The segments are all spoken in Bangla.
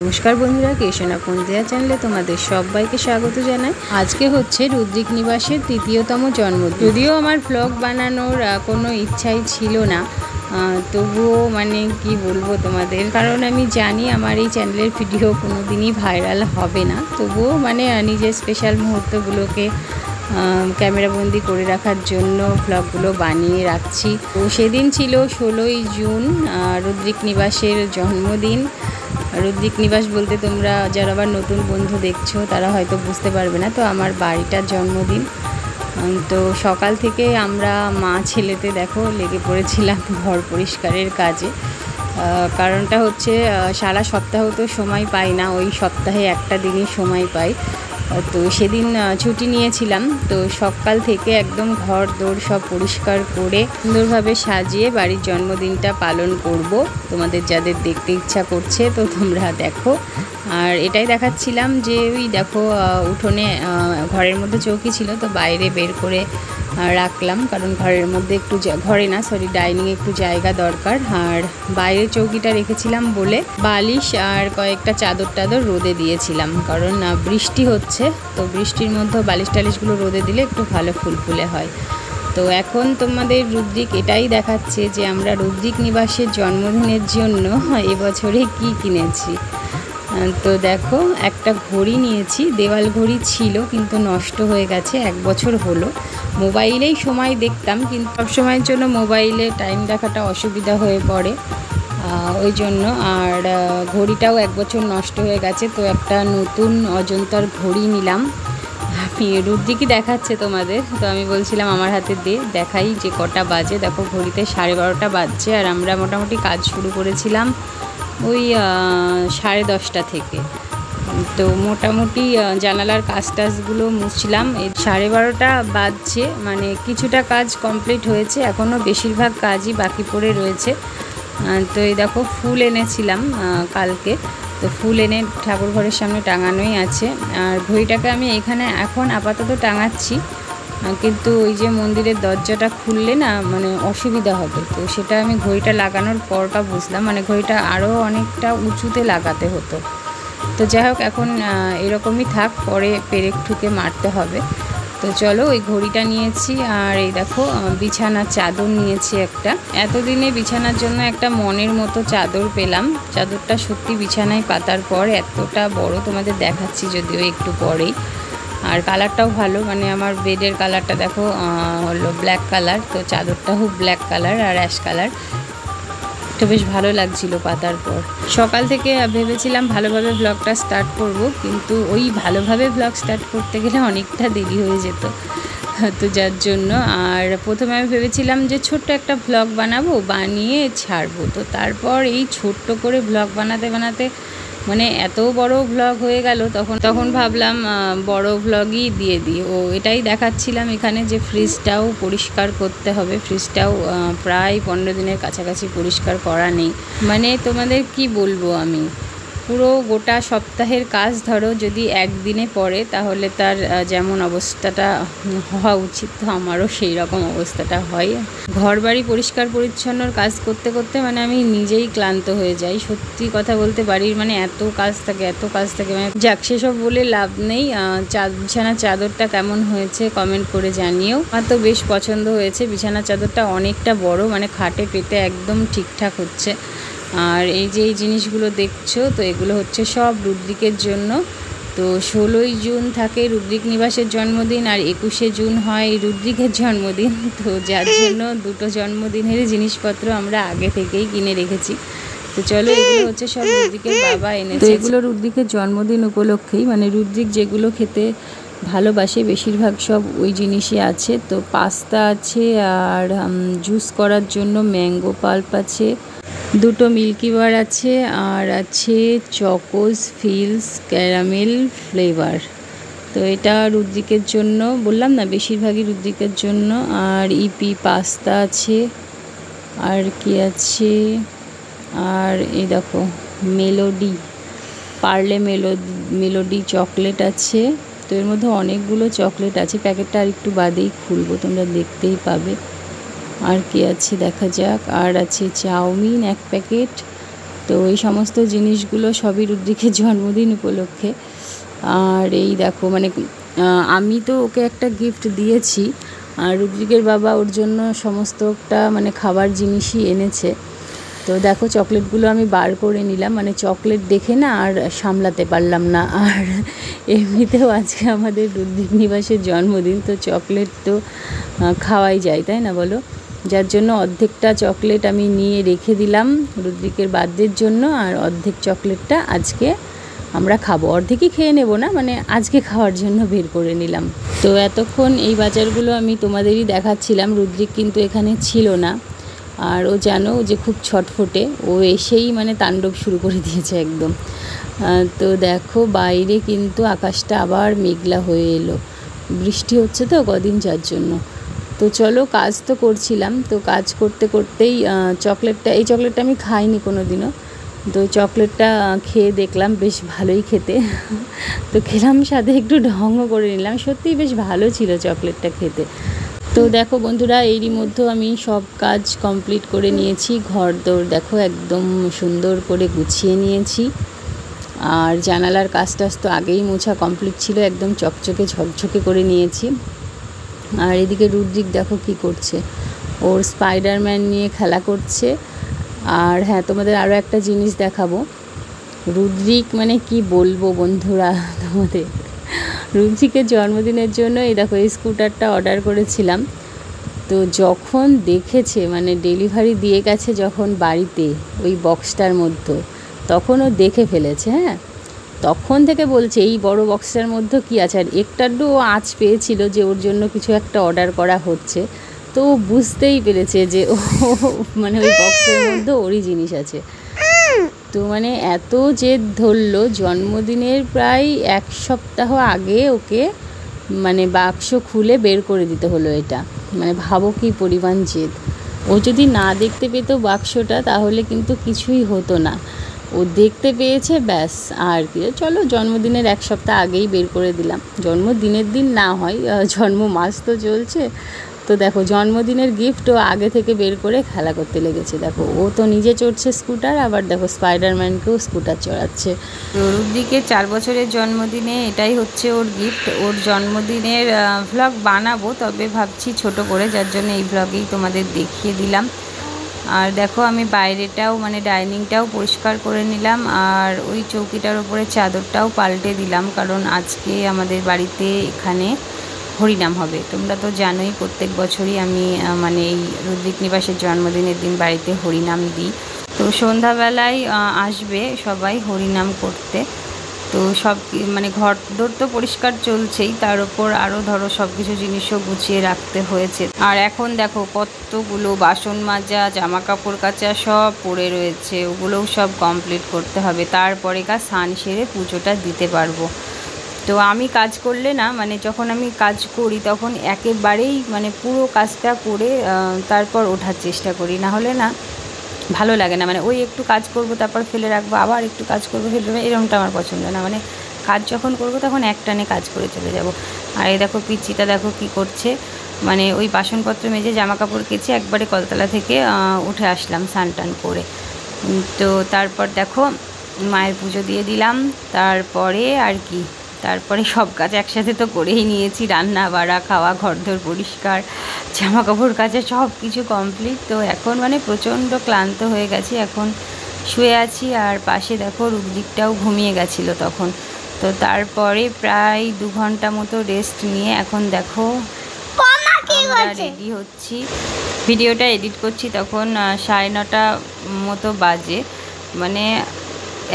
নমস্কার বন্ধুরা, কেশনা পন্দিয়া চ্যানেলে তোমাদের সবাইকে স্বাগত জানাই। আজকে হচ্ছে রুদ্রিক নিবাসের ৩য়তম জন্মদিন। যদিও আমার ব্লগ বানানোর কোনো ইচ্ছাই ছিল না, তবুও মানে কি বলবো তোমাদের, কারণ আমি জানি আমার এই চ্যানেলের ভিডিও কোনো দিনই ভাইরাল হবে না। তবুও মানে নিজের স্পেশাল মুহূর্তগুলোকে ক্যামেরাবন্দি করে রাখার জন্য ব্লগগুলো বানিয়ে রাখছি। তো সেদিন ছিল 16ই জুন, রুদ্রিক নিবাসের জন্মদিন। রুদ্রিক নিবাস বলতে তোমরা যারা আবার নতুন বন্ধু দেখছো তারা হয়তো বুঝতে পারবে না। তো আমার বাড়িটার জন্মদিন। তো সকাল থেকে আমরা মা ছেলেতে দেখো লেগে পড়েছিলাম ঘর পরিষ্কারের কাজে। কারণটা হচ্ছে সারা সপ্তাহ তো সময় পাই না, ওই সপ্তাহে একটা দিনই সময় পাই। তো সেদিন ছুটি নিয়েছিলাম। তো সকাল থেকে একদম ঘর দৌড় সব পরিষ্কার করে সুন্দরভাবে সাজিয়ে বাড়ির জন্মদিনটা পালন করব। তোমাদের যাদের দেখতে ইচ্ছা করছে তো তোমরা দেখো। আর এটাই দেখাচ্ছিলাম যে ওই দেখো উঠোনে ঘরের মধ্যে চৌকি ছিল, তো বাইরে বের করে রাখলাম, কারণ ঘরের মধ্যে একটু ডাইনিংয়ে একটু জায়গা দরকার। আর বাইরে চৌকিটা রেখেছিলাম বলে বালিশ আর কয়েকটা চাদর টাদর রোদে দিয়েছিলাম, কারণ বৃষ্টি হচ্ছে। তো বৃষ্টির মধ্যে বালিশ টালিশগুলো রোদে দিলে একটু ভালো ফুলফুলে হয়। তো এখন তোমাদের রুদ্রিক এটাই দেখাচ্ছে যে আমরা রুদ্রিক নিবাসের জন্মদিনের জন্য এবছরে কি কিনেছি। তো দেখো একটা ঘড়ি নিয়েছি, দেওয়াল ঘড়ি ছিল কিন্তু নষ্ট হয়ে গেছে, 1 বছর হলো। মোবাইলেই সময় দেখতাম, কিন্তু সব সময়ের জন্য মোবাইলে টাইম দেখাটা অসুবিধা হয়ে পড়ে, ওই জন্য। আর ঘড়িটাও 1 বছর নষ্ট হয়ে গেছে। তো একটা নতুন অজন্তার ঘড়ি নিলাম। রুদ্রিকই দেখাচ্ছে তোমাদের, তো আমি বলছিলাম আমার হাতে দেখাই যে কটা বাজে। দেখো ঘড়িতে 12:30 বাজছে, আর আমরা মোটামুটি কাজ শুরু করেছিলাম ওই 10:30 থেকে। তো মোটামুটি জানালার কাজ টাজগুলো মুছছিলাম। এই 12:30 বাজছে, মানে কিছুটা কাজ কমপ্লিট হয়েছে, এখনও বেশিরভাগ কাজই বাকি পড়ে রয়েছে। তো এই দেখো ফুল এনেছিলাম কালকে, তো ফুল এনে ঠাকুর ঘরের সামনে টাঙানোই আছে। আর ঘড়িটাকে আমি এখানে এখন আপাতত টাঙাচ্ছি, কিন্তু ওই যে মন্দিরের দরজাটা খুললে না মানে অসুবিধা হবে, তো সেটা আমি ঘড়িটা লাগানোর পরটা বুঝলাম, মানে ঘড়িটা আরও অনেকটা উঁচুতে লাগাতে হতো। তো যাই হোক, এখন এরকমই থাক, পরে পেরেক ঠুকে মারতে হবে। তো চলো ওই ঘড়িটা নিয়েছি। আর এই দেখো বিছানার চাদর নিয়েছি একটা। এতদিনে বিছানার জন্য একটা মনের মতো চাদর পেলাম। চাদরটা সত্যি বিছানায় পাতার পর এতটা বড়, তোমাদের দেখাচ্ছি যদিও একটু পরেই। আর কালারটাও ভালো, মানে আমার বেডের কালারটা দেখো হলো ব্ল্যাক কালার, তো চাদরটাও ব্ল্যাক কালার আর অ্যাশ কালার। তো বেশ ভালো লাগছিল পাতার পর। সকাল থেকে ভেবেছিলাম ভালোভাবে ব্লগটা স্টার্ট করব, কিন্তু ওই ভালোভাবে ব্লগ স্টার্ট করতে গেলে অনেকটা দেরি হয়ে যেত, তো যার জন্য। আর প্রথমে আমি ভেবেছিলাম যে ছোট্ট একটা ব্লগ বানাবো, বানিয়ে ছাড়বো। তো তারপর এই ছোট্ট করে ব্লগ বানাতে বানাতে মানে এত বড় ব্লগ হয়ে গেল, তখন ভাবলাম বড় ব্লগই দিয়ে দিই। এটাই দেখাচ্ছিলাম এখানে যে ফ্রিজটাও পরিষ্কার করতে হবে। ফ্রিজটাও প্রায় 15 দিনের কাছাকাছি পরিষ্কার করা নেই। মানে তোমাদের কি বলবো, আমি পুরো গোটা সপ্তাহের কাজ ধরো যদি একদিনে পড়ে, তাহলে তার যেমন অবস্থাটা হওয়া উচিত, তো আমারও সেই রকম অবস্থাটা হয়। ঘর বাড়ি পরিষ্কার পরিচ্ছন্নর কাজ করতে করতে মানে আমি নিজেই ক্লান্ত হয়ে যাই, সত্যি কথা বলতে। বাড়ির মানে এত কাজ থাকে মানে যাক, সেসব বলে লাভ নেই। বিছানার চাদরটা কেমন হয়েছে কমেন্ট করে জানিও। আমার তো বেশ পছন্দ হয়েছে। বিছানার চাদরটা অনেকটা বড়, মানে খাটে পেতে একদম ঠিকঠাক হচ্ছে। আর এই যে এই জিনিসগুলো দেখছো, তো এগুলো হচ্ছে সব রুদ্রিকের জন্য। তো 16ই জুন থাকে রুদ্রিক নিবাসের জন্মদিন, আর 21শে জুন হয় রুদ্রিকের জন্মদিন। তো যার জন্য দুটো জন্মদিনেরই জিনিসপত্র আমরা আগে থেকেই কিনে রেখেছি। তো চলো, এগুলো হচ্ছে সব রুদ্রিকের বাবা এনেছে। তো এগুলো রুদ্রিকের জন্মদিন উপলক্ষেই, মানে রুদ্রিক যেগুলো খেতে ভালোবাসে বেশিরভাগ সব ওই জিনিসই আছে। তো পাস্তা আছে, আর জুস করার জন্য ম্যাঙ্গো পাল্প আছে, 2টো মিল্কি বার আছে, আর আছে চকোস ফিলস ক্যারামেল ফ্লেভার। তো এটা রুদ্রিকের জন্য, বললাম না বেশিরভাগই রুদ্রিকের জন্য। আর ইপি পাস্তা আছে, আর কি আছে, আর এই দেখো মেলোডি, পার্লে মেলোডি চকলেট আছে। তো এর মধ্যে অনেকগুলো চকলেট আছে, প্যাকেটটা আর একটু বাদেই খুলবো, তোমরা দেখতেই পাবে। আর কি আছে দেখা যাক। আর আছে চাউমিন 1 প্যাকেট, তো এই সমস্ত জিনিসগুলো সবই রুদ্রিকের জন্মদিন উপলক্ষে। আর এই দেখো মানে আমি তো ওকে একটা গিফট দিয়েছি, আর রুদ্রিকের বাবা ওর জন্য সমস্তটা মানে খাবার জিনিসই এনেছে। তো দেখো চকলেটগুলো আমি বার করে নিলাম, মানে চকলেট দেখে না আর সামলাতে পারলাম না। আর এমনিতেও আজকে আমাদের রুদ্রিক নিবাসের জন্মদিন, তো চকলেট তো খাওয়াই যায়, তাই না বলো? যার জন্য অর্ধেকটা চকলেট আমি নিয়ে রেখে দিলাম রুদ্রিকের বার্থডের জন্য, আর অর্ধেক চকলেটটা আজকে আমরা খাবো। অর্ধেকই খেয়ে নেব না, মানে আজকে খাওয়ার জন্য বের করে নিলাম। তো এতক্ষণ এই বাজারগুলো আমি তোমাদেরই দেখাচ্ছিলাম, রুদ্রিক কিন্তু এখানে ছিল না। আর ও জানো যে খুব ছটফটে, ও এসেই মানে তাণ্ডব শুরু করে দিয়েছে একদম। তো দেখো বাইরে কিন্তু আকাশটা আবার মেঘলা হয়ে এলো, বৃষ্টি হচ্ছে তো কদিন, যার জন্য। তো চলো কাজ তো করছিলাম, তো কাজ করতে করতেই এই চকলেটটা আমি খাইনি কোনো দিনও, তো চকলেটটা খেয়ে দেখলাম বেশ ভালোই খেতে। তো খেলাম, সাথে একটু ঢঙও করে নিলাম, সত্যিই বেশ ভালো ছিল চকলেটটা খেতে। তো দেখো বন্ধুরা, এরই মধ্যে আমি সব কাজ কমপ্লিট করে নিয়েছি। ঘর দোর দেখো একদম সুন্দর করে গুছিয়ে নিয়েছি, আর জানালার কাজ টাজ তো আগেই মোছা কমপ্লিট ছিল, একদম চকচকে ঝকঝকে করে নিয়েছি। আর এদিকে রুদ্রিক দেখো কি করছে, ওর স্পাইডারম্যান নিয়ে খেলা করছে। আর হ্যাঁ, তোমাদের আরও একটা জিনিস দেখাবো। রুদ্রিক মানে কি বলবো বন্ধুরা তোমাদের, রুদ্রিকের জন্মদিনের জন্য এই দেখো এই স্কুটারটা অর্ডার করেছিলাম। তো যখন দেখেছে মানে ডেলিভারি দিয়ে গেছে যখন বাড়িতে ওই বক্সটার মধ্যে, তখন ও দেখে ফেলেছে। হ্যাঁ, তখন থেকে বলছে এই বড় বক্সটার মধ্যে কী আছে। আর একটারও ও আঁচ পেয়েছিল যে ওর জন্য কিছু একটা অর্ডার করা হচ্ছে, তো ও বুঝতেই পেরেছে যে ও মানে ওই বক্সের মধ্যে ওরই জিনিস আছে। তো মানে এত জেদ ধরলো, জন্মদিনের প্রায় 1 সপ্তাহ আগে ওকে মানে বাক্স খুলে বের করে দিতে হলো এটা। মানে ভাবো কি পরিমাণ জেদ। ও যদি না দেখতে পেতো বাক্সটা তাহলে কিন্তু কিছুই হতো না, ও দেখতে পেয়েছে ব্যাস। আর কি, চলো জন্মদিনের 1 সপ্তাহ আগেই বের করে দিলাম। জন্মদিনের দিন না হয়, জন্ম মাস তো চলছে। তো দেখো জন্মদিনের গিফট ও আগে থেকে বের করে খেলা করতে লেগেছে। দেখো ও তো নিজে চড়ছে স্কুটার, আবার দেখো স্পাইডারম্যানকেও স্কুটার চড়াচ্ছে। তো রুদ্রিকের 4 বছরের জন্মদিনে এটাই হচ্ছে ওর গিফট। ওর জন্মদিনের ভ্লগ বানাবো, তবে ভাবছি ছোট করে, যার জন্য এই ভ্লগেই তোমাদের দেখিয়ে দিলাম। আর দেখো আমি বাইরেটাও মানে ডাইনিংটাও পরিষ্কার করে নিলাম, আর ওই চৌকিটার উপরে চাদরটাও পাল্টে দিলাম, কারণ আজকে আমাদের বাড়িতে এখানে হরিনাম হবে। তোমরা তো জানোই প্রত্যেক বছরই আমি মানে এই রুদ্রিক নিবাসের জন্মদিনের দিন বাড়িতে হরিনাম দিই। তো সন্ধ্যাবেলায় আসবে সবাই হরিনাম করতে। তো সব মানে ঘর দোর তো পরিষ্কার চলছেই, তার উপর আরও ধরো সব কিছু জিনিসও গুছিয়ে রাখতে হয়েছে। আর এখন দেখো কতগুলো বাসন মাজা, জামা কাপড় কাচা সব পড়ে রয়েছে, ওগুলোও সব কমপ্লিট করতে হবে, তারপরে স্নান সেরে পুজোটা দিতে পারবো। তো আমি কাজ করলে না, মানে যখন আমি কাজ করি তখন একেবারেই মানে পুরো কাজটা করে তারপর ওঠার চেষ্টা করি, না হলে না ভালো লাগে না। মানে ওই একটু কাজ করব তারপর ফেলে রাখবো, আবার একটু কাজ করবো ফেলে রাখবো, এরকমটা আমার পছন্দ না। মানে কাজ যখন করব তখন একটানে কাজ করে চলে যাব। আর এই দেখো পিচ্চিটা দেখো কি করছে, মানে ওই বাসনপত্র মেজে জামা কাপড় কেচে একবারে কলতলা থেকে উঠে আসলাম স্নান টান করে। তো তারপর দেখো মায়ের পুজো দিয়ে দিলাম, তারপরে আর কি, তারপরে সব কাজ একসাথে তো করেই নিয়েছি, রান্না বাড়া, খাওয়া, ঘরদোর পরিষ্কার, জামা কাপড় কাচা সব কিছু কমপ্লিট। তো এখন মানে প্রচণ্ড ক্লান্ত হয়ে গেছি, এখন শুয়ে আছি। আর পাশে দেখো রুদ্রিকটাও ঘুমিয়ে গেছিলো তখন। তো তারপরে প্রায় 2 ঘন্টা মতো রেস্ট নিয়ে এখন দেখো আমরা রেডি হচ্ছি, ভিডিওটা এডিট করছি। তখন 9:30 মতো বাজে, মানে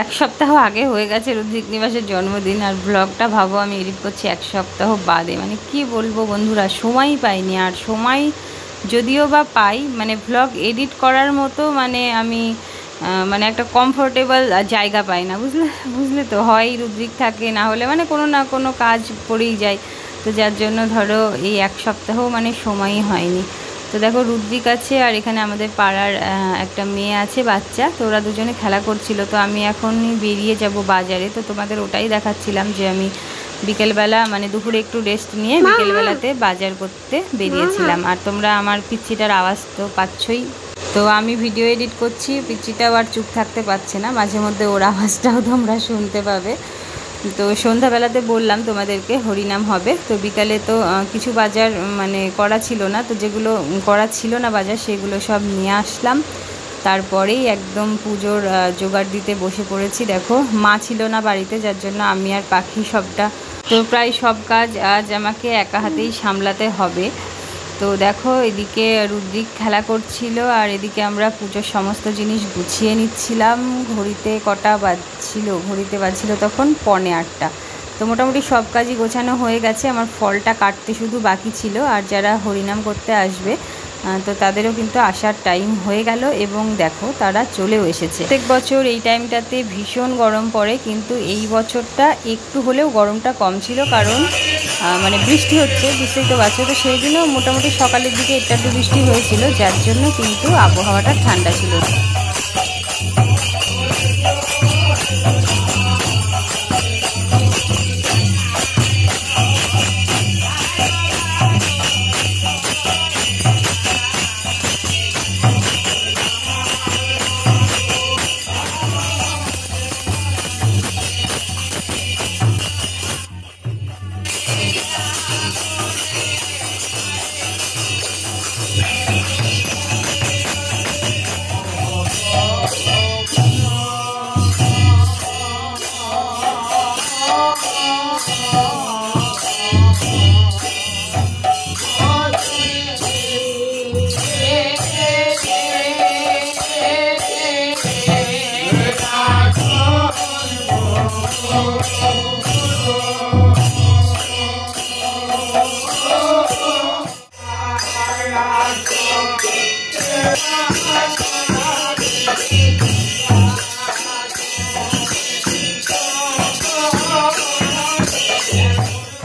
1 সপ্তাহ আগে হয়ে গেছে রুদ্রিক নিবাসের জন্মদিন, আর ব্লগটা ভাবো আমি এডিট করছি 1 সপ্তাহ বাদে। মানে কি বলবো বন্ধুরা, সময়ই পাইনি। আর সময় যদিও বা পাই, মানে ব্লগ এডিট করার মতো মানে আমি মানে একটা কমফোর্টেবল জায়গা পাই না, বুঝলে তো। হয় রুদ্রিক থাকে, না হলে মানে কোনো না কোনো কাজ পড়েই যায়। তো যার জন্য ধরো এই 1 সপ্তাহ মানে সময়ই হয়নি। তো দেখো রুদ্রিক আছে, আর এখানে আমাদের পাড়ার একটা মেয়ে আছে বাচ্চা, তো ওরা দুজনে খেলা করছিল। তো আমি এখনই বেরিয়ে যাব বাজারে, তো তোমাদের ওটাই দেখাচ্ছিলাম যে আমি বিকেলবেলা মানে দুপুরে একটু রেস্ট নিয়ে বিকেলবেলাতে বাজার করতে বেরিয়েছিলাম। আর তোমরা আমার পিচ্চিটার আওয়াজ তো পাচ্ছই। তো আমি ভিডিও এডিট করছি, পিচিটাও আর চুপ থাকতে পারছে না, মাঝে মধ্যে ওর আওয়াজটাও তোমরা শুনতে পাবে। তো সন্ধ্যাবেলাতে বললাম তোমাদেরকে হরিনাম হবে, তো বিকালে তো কিছু বাজার মানে করা ছিল না, তো যেগুলো করা ছিল না বাজার সেগুলো সব নিয়ে আসলাম। তারপরেই একদম পুজোর জোগাড় দিতে বসে পড়েছি। দেখো মা ছিল না বাড়িতে, যার জন্য আমি আর পাখি সবটা, তো প্রায় সব কাজ আজ আমাকে একা হাতেই সামলাতে হবে। তো দেখো এদিকে রুদ্রিক খেলা করছিল আর এদিকে আমরা পুজোর সমস্ত জিনিস গুছিয়ে নিচ্ছিলাম। ঘড়িতে কটা বাজছিল, ঘড়িতে বাজছিল তখন 7:45। তো মোটামুটি সব কাজই গোছানো হয়ে গেছে, আমার ফলটা কাটতে শুধু বাকি ছিল। আর যারা হরিনাম করতে আসবে তো তাদেরও কিন্তু আসার টাইম হয়ে গেল এবং দেখো তারা চলেও এসেছে। প্রত্যেক বছর এই টাইমটাতে ভীষণ গরম পড়ে, কিন্তু এই বছরটা একটু হলেও গরমটা কম ছিল, কারণ মানে বৃষ্টি হচ্ছে, বুঝতেই তো পারছো। তো সেই দিনও মোটামুটি সকালের দিকে একটু বৃষ্টি হয়েছিল, যার জন্য কিন্তু আবহাওয়াটা ঠান্ডা ছিল।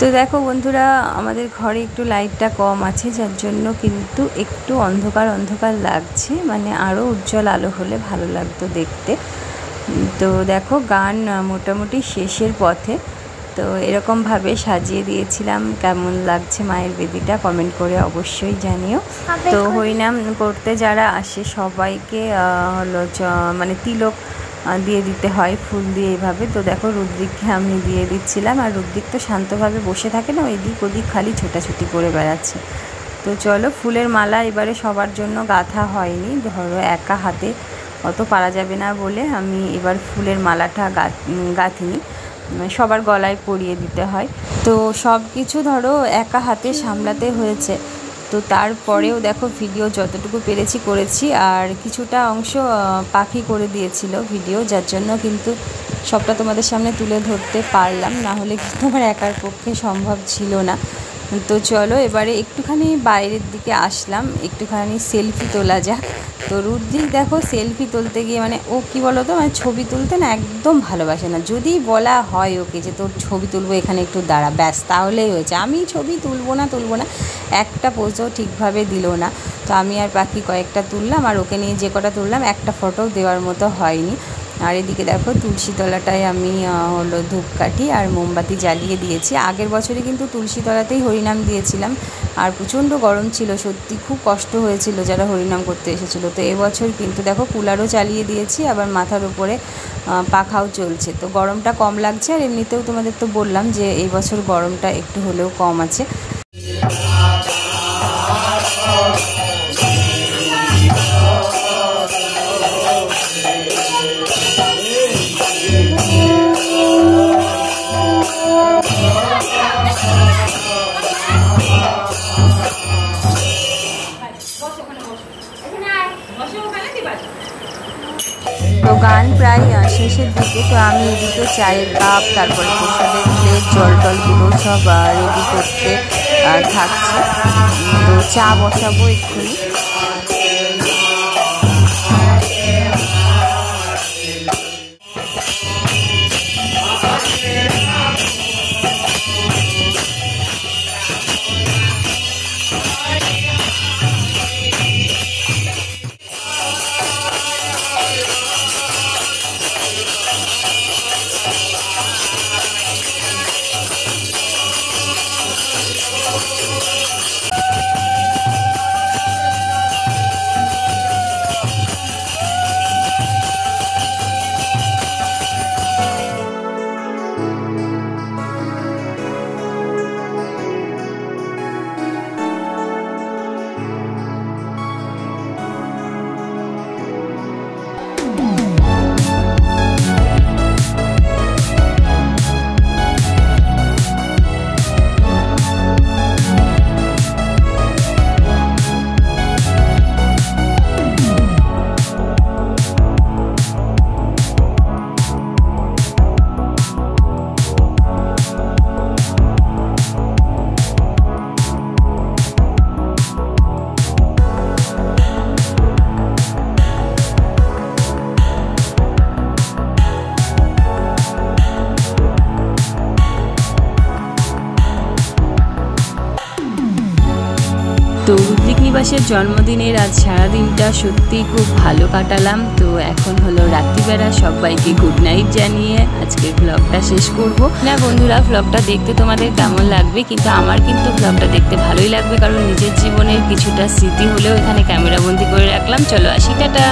তো দেখো বন্ধুরা, আমাদের ঘরে একটু লাইটটা কম আছে, যার জন্য কিন্তু একটু অন্ধকার অন্ধকার লাগছে, মানে আরও উজ্জ্বল আলো হলে ভালো লাগতো দেখতে। তো দেখো গান মোটামুটি শেষের পথে, তো এরকমভাবে সাজিয়ে দিয়েছিলাম। কেমন লাগছে মায়ের বেদিটা কমেন্ট করে অবশ্যই জানিও। তো হরিনাম করতে যারা আসে সবাইকে হলো মানে তিলক দিয়ে দিতে হয় ফুল দিয়ে এইভাবে। তো দেখো রুদ্রিককে আমি দিয়ে দিচ্ছিলাম, আর রুদ্রিক তো শান্তভাবে বসে থাকে না, এদিক ওদিক খালি ছোটাছুটি করে বেড়াচ্ছে। তো চলো ফুলের মালা এবারে সবার জন্য গাঁথা হয়নি, ধরো একা হাতে অত পারা যাবে না বলে আমি এবার ফুলের মালাটা গাঁথিনি, সবার গলায় পরিয়ে দিতে হয়। তো সব কিছু ধরো একা হাতে সামলাতে হয়েছে। তো তারপরেও দেখো ভিডিও যতটুকু পেরেছি করেছি, আর কিছুটা অংশ পাখি করে দিয়েছিল ভিডিও, যার জন্য কিন্তু সবটা তোমাদের সামনে তুলে ধরতে পারলাম, না হলে কিন্তু আমার একার পক্ষে সম্ভব ছিল না। তো চলো এবারে একটুখানি বাইরের দিকে আসলাম, একটুখানি সেলফি তোলা যাক। তো রুদ্রিক দেখো সেলফি তুলতে গিয়ে মানে ও কী বলো তো, মানে ছবি তুলতে না একদম ভালোবাসে না। যদি বলা হয় ওকে যে তোর ছবি তুলবো এখানে একটু দাঁড়া, ব্যাস তাহলেই হয়েছে। আমি ছবি তুলবো না একটা পোজও ঠিকভাবে দিল না। তো আমি আর বাকি কয়েকটা তুললাম, আর ওকে নিয়ে যে কটা তুললাম একটা ফটোও দেওয়ার মতো হয়নি। আর এদিকে দেখো তুলসীতলাটায় আমি হলো ধূপকাঠি আর মোমবাতি জ্বালিয়ে দিয়েছি। আগের বছরই কিন্তু তুলসীতলাতেই হরিনাম দিয়েছিলাম, আর প্রচণ্ড গরম ছিল, সত্যি খুব কষ্ট হয়েছিল যারা হরিনাম করতে এসেছিলো। তো এবছর কিন্তু দেখো কুলারও চালিয়ে দিয়েছি, আবার মাথার উপরে পাখাও চলছে, তো গরমটা কম লাগছে। আর এমনিতেও তোমাদের তো বললাম যে এই বছর গরমটা একটু হলেও কম আছে। তো গান প্রায় শেষের দিকে, তো আমি এদিকে চায়ের কাপ, তারপরে প্রসাদের প্লেট, জল টলগুলো সব রেডি করতে থাকছি। তো চা বসাবো এক্ষুনি। নিবাসের জন্মদিনের আজ সারাদিনটা সত্যি খুব ভালো কাটালাম। তো এখন হলো রাত্রিবেলা, সবাইকে গুড নাইট জানিয়ে আজকের ব্লগটা শেষ করব। না বন্ধুরা, ব্লগটা দেখতে তোমাদের কেমন লাগবে, কিন্তু আমার কিন্তু ব্লগটা দেখতে ভালোই লাগবে, কারণ নিজের জীবনের কিছুটা স্মৃতি হলেও এখানে ক্যামেরাবন্দি করে রাখলাম। চলো আসি, টাটা।